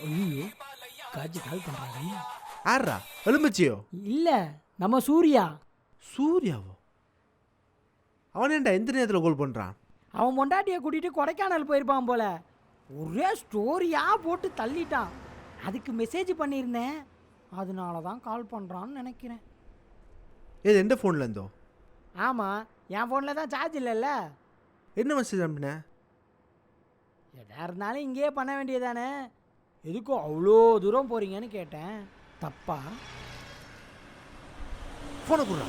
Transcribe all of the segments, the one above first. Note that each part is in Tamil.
ஐயோ காஜி கால் பண்ணுறாரு. ஆறா எலும்பச்சியோ? இல்லை, நம்ம சூர்யா. சூர்யாவோ? அவன் ஏன்டா எந்த நேரத்தில் கால் பண்ணுறான்? அவன் பொண்டாட்டியை கூட்டிகிட்டு கொடைக்கானல் போயிருப்பான் போல. ஒரே ஸ்டோரியாக போட்டு தள்ளிட்டான். அதுக்கு மெசேஜ் பண்ணியிருந்தேன், அதனால தான் கால் பண்ணுறான்னு நினைக்கிறேன். ஏது எந்த ஃபோனில் இருந்தோ? ஆமாம், என் ஃபோனில் தான் சார்ஜ் இல்லைல்ல. என்ன மெசேஜ் அனுப்பின? எதா இருந்தாலும் இங்கேயே பண்ண வேண்டியதானே, எதுக்கும் அவ்வளோ தூரம் போகிறீங்கன்னு கேட்டேன். தப்பா? ஃபோனை கொடுறா.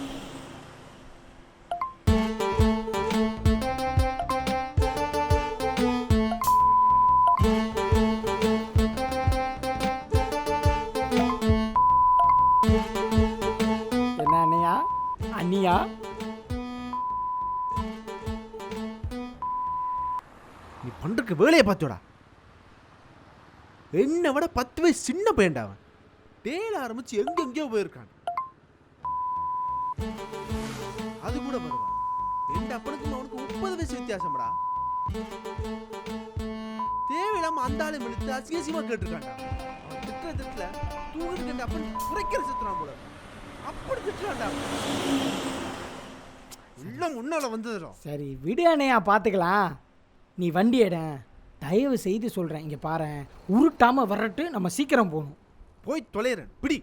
என்ன அண்ணையா? அண்ணியா? நீ பண்றதுக்கு வேலையை பார்த்தோடா. என்னை விட 10 வயசு சின்ன பையன்டா அவன். டேல ஆரம்பிச்சு எங்கெங்கயோ போயிருக்கான். அது கூட வருவான். எந்த அப்பனுக்கும் அவனுக்கு 30 வயசு வித்தியாசம்டா. தேவையில்லாம அந்த ஆளை மிளித்து அசிங்கசியமா கேட்டிருக்கான்டா. அவன் திட்டுல தூங்கிட்டு அப்பன் குறைக்கிற சித்திரான் போல. அப்படி திட்டுறான்டா. உள்ள முன்னால வந்ததுடா. சரி விடு அண்ணையா, பார்த்துக்கலாம். நீ வண்டி எட, தயவு செய்து சொல்கிறேன். இங்கே பாரு, உருட்டாமல் வரட்டு, நம்ம சீக்கிரம் போகணும். போய் தொலைறேன் பிடி.